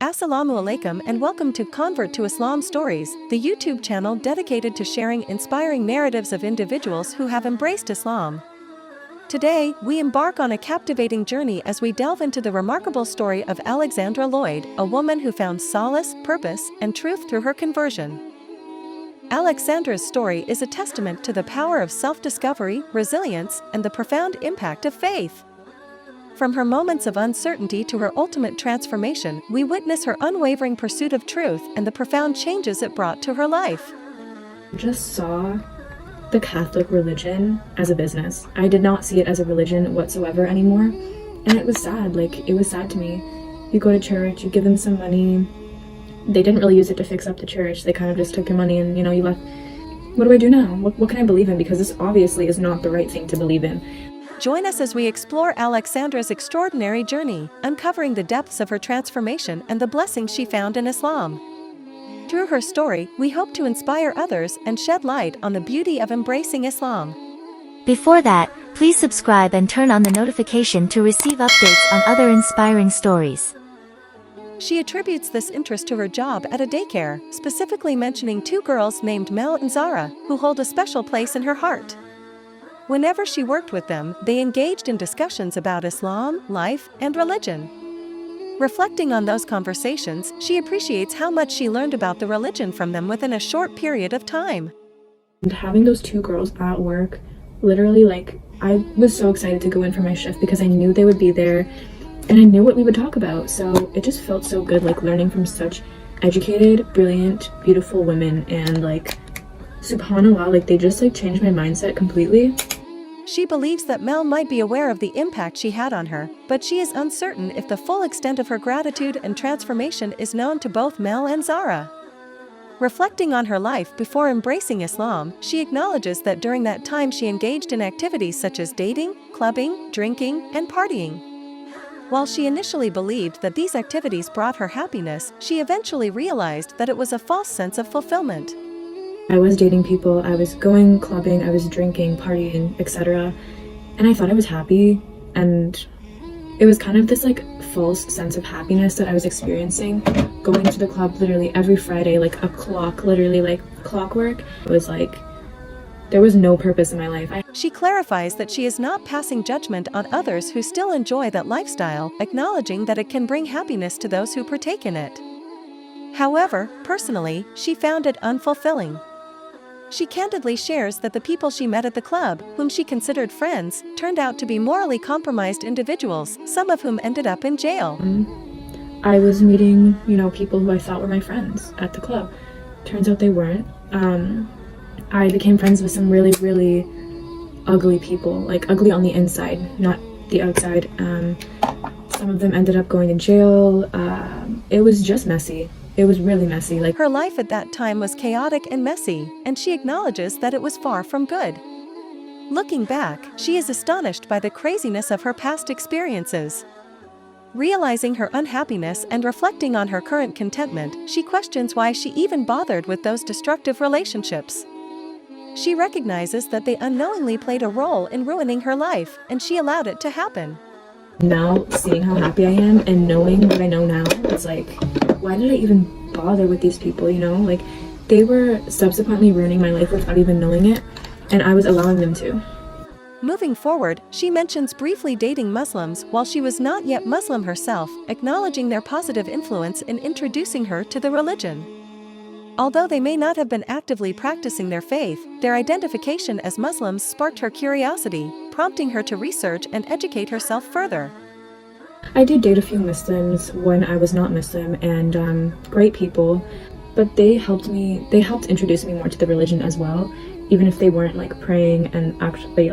Assalamu alaikum and welcome to Convert to Islam Stories, the YouTube channel dedicated to sharing inspiring narratives of individuals who have embraced Islam. Today, we embark on a captivating journey as we delve into the remarkable story of Alexandra Lloyd, a woman who found solace, purpose, and truth through her conversion. Alexandra's story is a testament to the power of self-discovery, resilience, and the profound impact of faith. From her moments of uncertainty to her ultimate transformation, we witness her unwavering pursuit of truth and the profound changes it brought to her life. I just saw the Catholic religion as a business. I did not see it as a religion whatsoever anymore. And it was sad. It was sad to me. You go to church, you give them some money. They didn't really use it to fix up the church. They kind of just took your money and, you left. What do I do now? What can I believe in? Because this obviously is not the right thing to believe in. Join us as we explore Alexandra's extraordinary journey, uncovering the depths of her transformation and the blessings she found in Islam. Through her story, we hope to inspire others and shed light on the beauty of embracing Islam. Before that, please subscribe and turn on the notification to receive updates on other inspiring stories. She attributes this interest to her job at a daycare, specifically mentioning two girls named Mel and Zara, who hold a special place in her heart. Whenever she worked with them, they engaged in discussions about Islam, life, and religion. Reflecting on those conversations, she appreciates how much she learned about the religion from them within a short period of time. And having those two girls at work, literally, I was so excited to go in for my shift because I knew they would be there and I knew what we would talk about. So it just felt so good, learning from such educated, brilliant, beautiful women, and subhanallah, they just changed my mindset completely. She believes that Mel might be aware of the impact she had on her, but she is uncertain if the full extent of her gratitude and transformation is known to both Mel and Zara. Reflecting on her life before embracing Islam, she acknowledges that during that time she engaged in activities such as dating, clubbing, drinking, and partying. While she initially believed that these activities brought her happiness, she eventually realized that it was a false sense of fulfillment. I was dating people, I was going clubbing, I was drinking, partying, etc. And I thought I was happy, and it was kind of this false sense of happiness that I was experiencing. Going to the club literally every Friday, a clock, literally clockwork. It was there was no purpose in my life. She clarifies that she is not passing judgment on others who still enjoy that lifestyle, acknowledging that it can bring happiness to those who partake in it. However, personally, she found it unfulfilling. She candidly shares that the people she met at the club, whom she considered friends, turned out to be morally compromised individuals, some of whom ended up in jail. I was meeting, people who I thought were my friends at the club. Turns out they weren't. I became friends with some really, really ugly people, ugly on the inside, not the outside. Some of them ended up going to jail. It was just messy. It was really messy. Her life at that time was chaotic and messy, and she acknowledges that it was far from good. Looking back, she is astonished by the craziness of her past experiences. Realizing her unhappiness and reflecting on her current contentment, she questions why she even bothered with those destructive relationships. She recognizes that they unknowingly played a role in ruining her life, and she allowed it to happen. Now, seeing how happy I am and knowing what I know now, it's why did I even bother with these people, They were subsequently ruining my life without even knowing it, and I was allowing them to. Moving forward, she mentions briefly dating Muslims while she was not yet Muslim herself, acknowledging their positive influence in introducing her to the religion. Although they may not have been actively practicing their faith, their identification as Muslims sparked her curiosity, prompting her to research and educate herself further. I did date a few Muslims when I was not Muslim, and great people, but they helped introduce me more to the religion as well. Even if they weren't praying and actively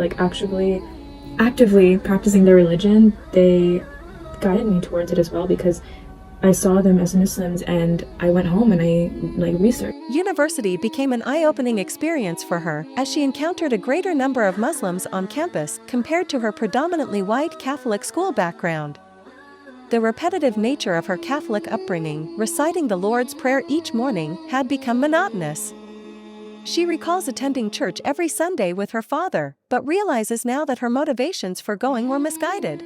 practicing their religion, they guided me towards it as well, because I saw them as Muslims and I went home and I researched. University became an eye-opening experience for her as she encountered a greater number of Muslims on campus compared to her predominantly white Catholic school background. The repetitive nature of her Catholic upbringing, reciting the Lord's Prayer each morning, had become monotonous. She recalls attending church every Sunday with her father, but realizes now that her motivations for going were misguided.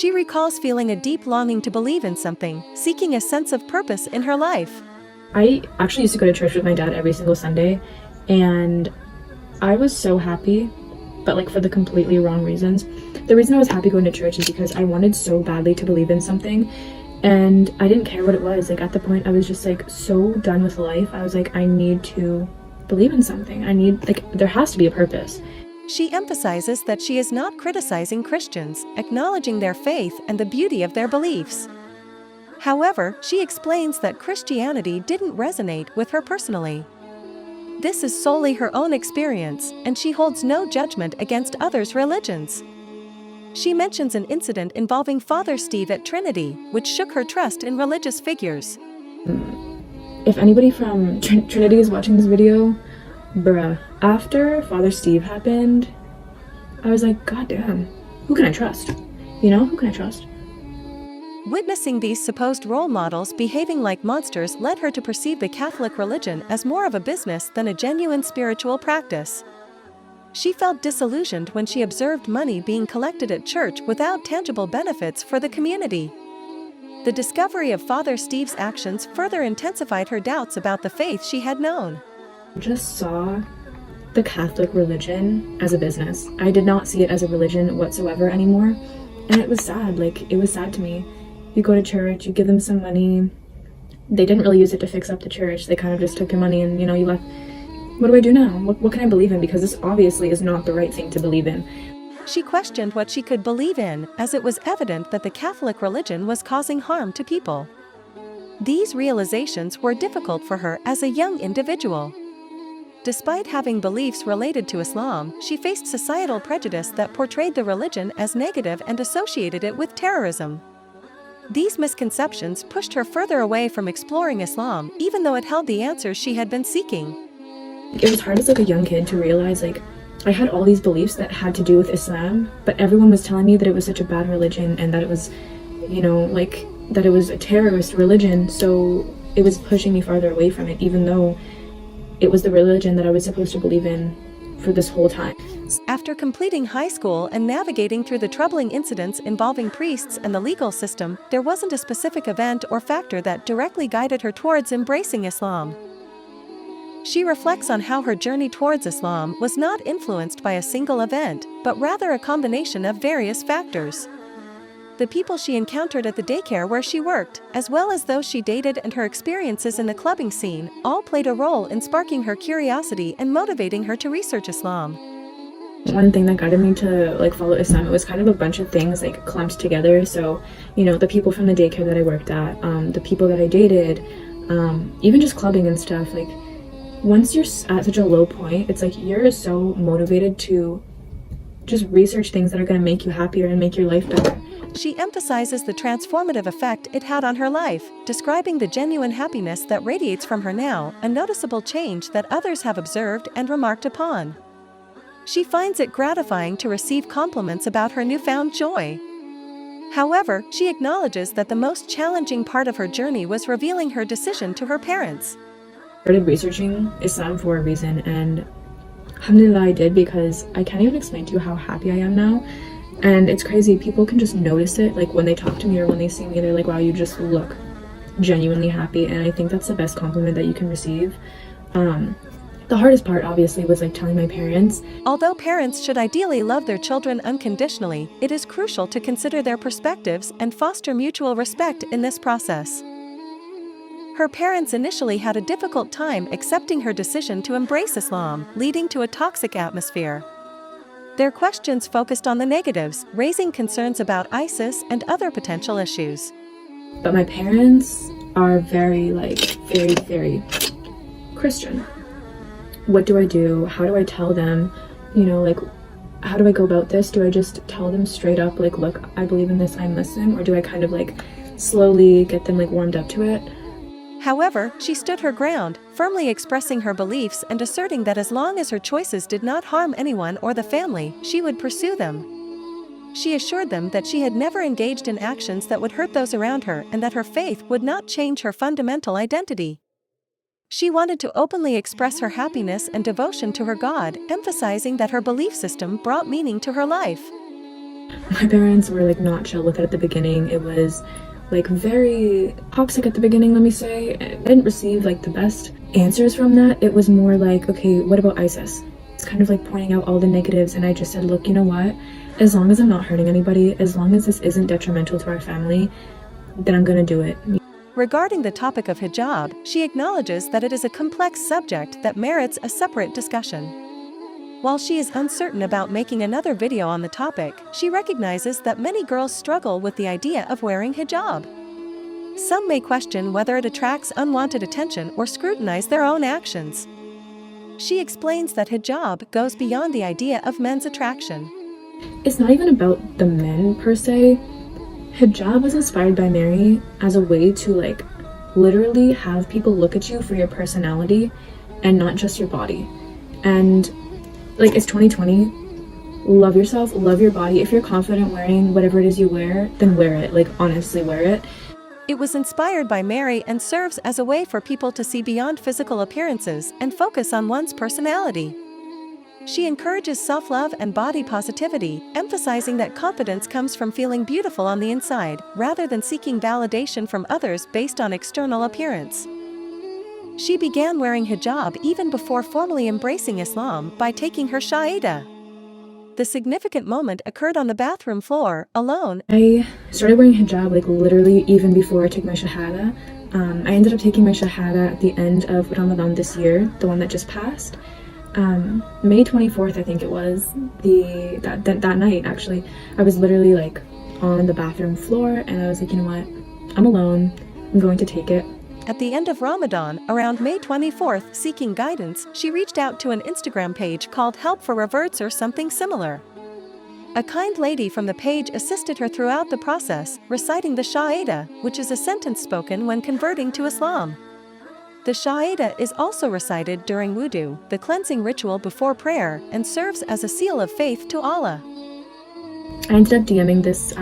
She recalls feeling a deep longing to believe in something, seeking a sense of purpose in her life. I actually used to go to church with my dad every single Sunday, and I was so happy, but like for the completely wrong reasons. The reason I was happy going to church is because I wanted so badly to believe in something, and I didn't care what it was. Like at the point I was just like so done with life. I was like, I need to believe in something. There has to be a purpose. She emphasizes that she is not criticizing Christians, acknowledging their faith and the beauty of their beliefs. However, she explains that Christianity didn't resonate with her personally. This is solely her own experience, and she holds no judgment against others' religions. She mentions an incident involving Father Steve at Trinity, which shook her trust in religious figures. If anybody from Trinity is watching this video, bruh, after Father Steve happened, I was like, God damn, who can I trust? Who can I trust? Witnessing these supposed role models behaving like monsters led her to perceive the Catholic religion as more of a business than a genuine spiritual practice. She felt disillusioned when she observed money being collected at church without tangible benefits for the community. The discovery of Father Steve's actions further intensified her doubts about the faith she had known. I just saw the Catholic religion as a business. I did not see it as a religion whatsoever anymore, and it was sad. It was sad to me. You go to church, you give them some money. They didn't really use it to fix up the church. They kind of just took your money and, you left. What do I do now? What can I believe in? Because this obviously is not the right thing to believe in. She questioned what she could believe in, as it was evident that the Catholic religion was causing harm to people. These realizations were difficult for her as a young individual. Despite having beliefs related to Islam, she faced societal prejudice that portrayed the religion as negative and associated it with terrorism. These misconceptions pushed her further away from exploring Islam, even though it held the answers she had been seeking. It was hard as a young kid to realize I had all these beliefs that had to do with Islam, but everyone was telling me that it was such a bad religion and that it was, that it was a terrorist religion, so it was pushing me farther away from it, even though it was the religion that I was supposed to believe in for this whole time. After completing high school and navigating through the troubling incidents involving priests and the legal system, there wasn't a specific event or factor that directly guided her towards embracing Islam. She reflects on how her journey towards Islam was not influenced by a single event, but rather a combination of various factors. The people she encountered at the daycare where she worked, as well as those she dated and her experiences in the clubbing scene, all played a role in sparking her curiosity and motivating her to research Islam. One thing that guided me to follow Islam, it was kind of a bunch of things clumped together. So, the people from the daycare that I worked at, the people that I dated, even just clubbing and stuff. Once you're at such a low point, it's you're so motivated to just research things that are going to make you happier and make your life better. She emphasizes the transformative effect it had on her life, describing the genuine happiness that radiates from her now, a noticeable change that others have observed and remarked upon. She finds it gratifying to receive compliments about her newfound joy. However, she acknowledges that the most challenging part of her journey was revealing her decision to her parents. I started researching Islam for a reason, and alhamdulillah I did, because I can't even explain to you how happy I am now. And it's crazy, people can just notice it, when they talk to me or when they see me, they're like, wow, you just look genuinely happy. And I think that's the best compliment that you can receive. The hardest part obviously was telling my parents. Although parents should ideally love their children unconditionally, it is crucial to consider their perspectives and foster mutual respect in this process. Her parents initially had a difficult time accepting her decision to embrace Islam, leading to a toxic atmosphere. Their questions focused on the negatives, raising concerns about ISIS and other potential issues. But my parents are very, very, very Christian. What do I do? How do I tell them? How do I go about this? Do I just tell them straight up, look, I believe in this, I'm Muslim? Or do I kind of slowly get them warmed up to it? However, she stood her ground, firmly expressing her beliefs and asserting that as long as her choices did not harm anyone or the family, she would pursue them. She assured them that she had never engaged in actions that would hurt those around her and that her faith would not change her fundamental identity. She wanted to openly express her happiness and devotion to her God, emphasizing that her belief system brought meaning to her life. My parents were like not chill with it at the beginning. It was like very toxic at the beginning, let me say. I didn't receive like the best answers from that. It was more like, okay, what about ISIS? It's kind of like pointing out all the negatives, and I just said, look, you know what? As long as I'm not hurting anybody, as long as this isn't detrimental to our family, then I'm gonna do it. Regarding the topic of hijab, she acknowledges that it is a complex subject that merits a separate discussion. While she is uncertain about making another video on the topic, she recognizes that many girls struggle with the idea of wearing hijab. Some may question whether it attracts unwanted attention or scrutinize their own actions. She explains that hijab goes beyond the idea of men's attraction. It's not even about the men per se. Hijab was inspired by Mary as a way to like literally have people look at you for your personality and not just your body. And like, it's 2020. Love yourself, love your body. If you're confident wearing whatever it is you wear, then wear it. Like, honestly, wear it. It was inspired by Mary and serves as a way for people to see beyond physical appearances and focus on one's personality. She encourages self-love and body positivity, emphasizing that confidence comes from feeling beautiful on the inside, rather than seeking validation from others based on external appearance. She began wearing hijab even before formally embracing Islam by taking her shahada. The significant moment occurred on the bathroom floor, alone. I started wearing hijab like literally even before I took my shahada. I ended up taking my shahada at the end of Ramadan this year, the one that just passed. May 24th, I think it was, that night actually. I was literally like on the bathroom floor, and I was like, you know what? I'm alone. I'm going to take it. At the end of Ramadan, around May 24th, seeking guidance, she reached out to an Instagram page called Help for Reverts or something similar. A kind lady from the page assisted her throughout the process, reciting the Shahada, which is a sentence spoken when converting to Islam. The Shahada is also recited during wudu, the cleansing ritual before prayer, and serves as a seal of faith to Allah. I ended up DMing this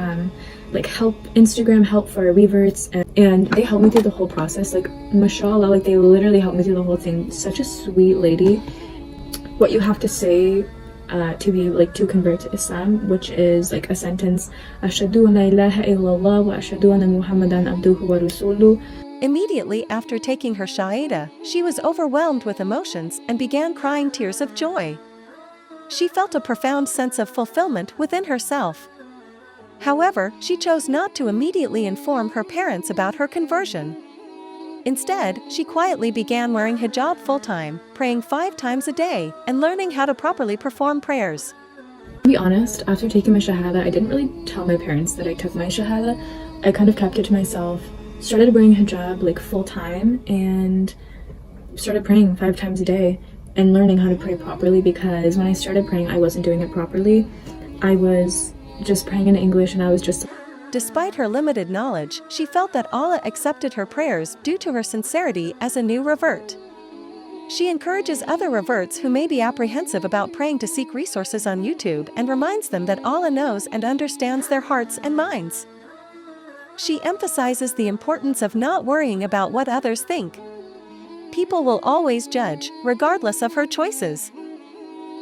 like Instagram help for reverts, and they helped me through the whole process. Like, mashallah, like they literally helped me through the whole thing. Such a sweet lady. What you have to say to be like to convert to Islam, which is like a sentence, Ashhadu an la ilaha illallah wa ashhadu anna Muhammadan abduhu wa rasuluh. Immediately after taking her shahada, she was overwhelmed with emotions and began crying tears of joy. She felt a profound sense of fulfillment within herself. However, she chose not to immediately inform her parents about her conversion. Instead, she quietly began wearing hijab full-time, praying 5 times a day, and learning how to properly perform prayers. To be honest, after taking my shahada, I didn't really tell my parents that I took my shahada. I kind of kept it to myself, started wearing hijab like full-time, and started praying 5 times a day and learning how to pray properly, because when I started praying, I wasn't doing it properly. I was just praying in English, and I was just... Despite her limited knowledge, she felt that Allah accepted her prayers due to her sincerity as a new revert. She encourages other reverts who may be apprehensive about praying to seek resources on YouTube and reminds them that Allah knows and understands their hearts and minds. She emphasizes the importance of not worrying about what others think. People will always judge, regardless of her choices.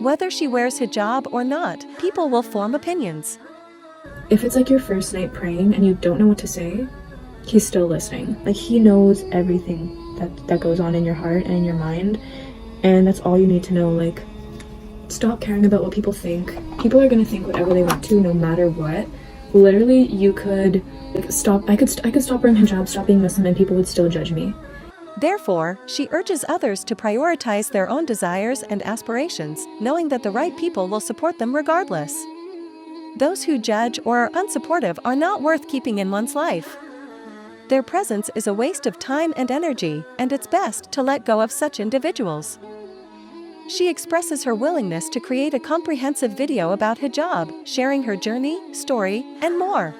Whether she wears hijab or not, people will form opinions. If it's like your first night praying and you don't know what to say, He's still listening. Like, He knows everything that goes on in your heart and in your mind, and that's all you need to know. Like, stop caring about what people think. People are gonna think whatever they want to, no matter what. Literally, you could like stop. I could stop wearing hijab, stop being Muslim, and people would still judge me. Therefore, she urges others to prioritize their own desires and aspirations, knowing that the right people will support them regardless. Those who judge or are unsupportive are not worth keeping in one's life. Their presence is a waste of time and energy, and it's best to let go of such individuals. She expresses her willingness to create a comprehensive video about hijab, sharing her journey, story, and more.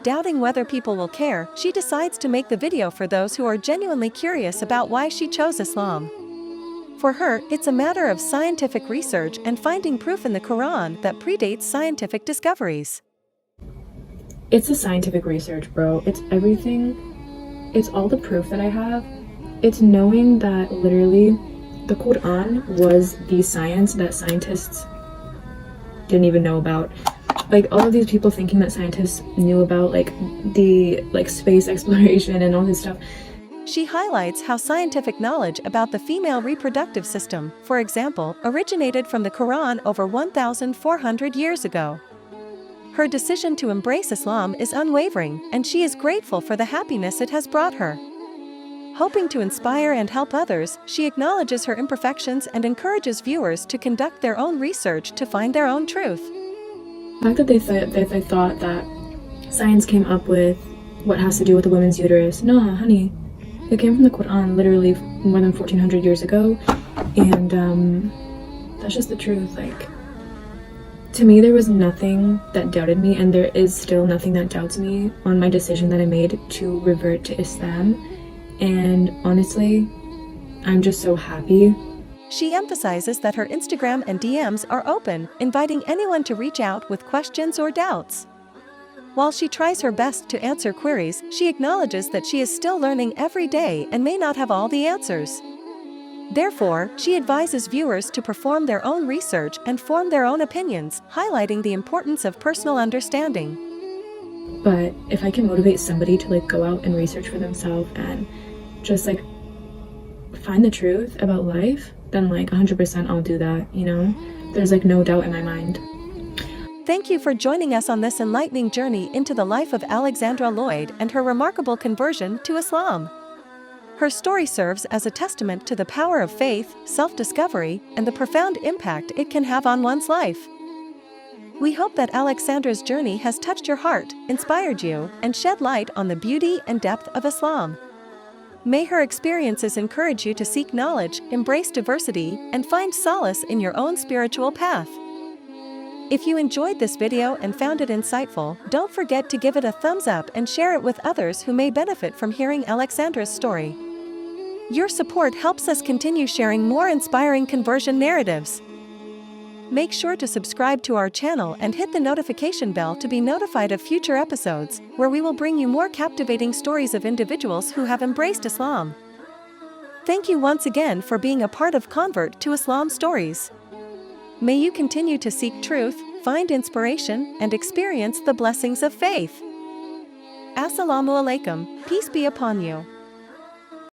Doubting whether people will care, she decides to make the video for those who are genuinely curious about why she chose Islam. For her, it's a matter of scientific research and finding proof in the Quran that predates scientific discoveries. It's the scientific research, bro. It's everything. It's all the proof that I have. It's knowing that literally the Quran was the science that scientists didn't even know about. like all of these people thinking that scientists knew about like the space exploration and all this stuff. She highlights how scientific knowledge about the female reproductive system, for example, originated from the Quran over 1,400 years ago. Her decision to embrace Islam is unwavering, and she is grateful for the happiness it has brought her. Hoping to inspire and help others, she acknowledges her imperfections and encourages viewers to conduct their own research to find their own truth. The fact that they thought that science came up with what has to do with a woman's uterus. No, honey. It came from the Quran literally more than 1,400 years ago. And that's just the truth. Like, to me, there was nothing that doubted me, and there is still nothing that doubts me on my decision that I made to revert to Islam. And honestly, I'm just so happy. She emphasizes that her Instagram and DMs are open, inviting anyone to reach out with questions or doubts. While she tries her best to answer queries, she acknowledges that she is still learning every day and may not have all the answers. Therefore, she advises viewers to perform their own research and form their own opinions, highlighting the importance of personal understanding. But if I can motivate somebody to like go out and research for themselves and just like find the truth about life, then like 100% I'll do that, you know? There's like no doubt in my mind. Thank you for joining us on this enlightening journey into the life of Alexandra Lloyd and her remarkable conversion to Islam. Her story serves as a testament to the power of faith, self-discovery, and the profound impact it can have on one's life. We hope that Alexandra's journey has touched your heart, inspired you, and shed light on the beauty and depth of Islam. May her experiences encourage you to seek knowledge, embrace diversity, and find solace in your own spiritual path. If you enjoyed this video and found it insightful, don't forget to give it a thumbs up and share it with others who may benefit from hearing Alexandra's story. Your support helps us continue sharing more inspiring conversion narratives. Make sure to subscribe to our channel and hit the notification bell to be notified of future episodes, where we will bring you more captivating stories of individuals who have embraced Islam. Thank you once again for being a part of Convert to Islam Stories. May you continue to seek truth, find inspiration, and experience the blessings of faith. Assalamu alaikum, peace be upon you.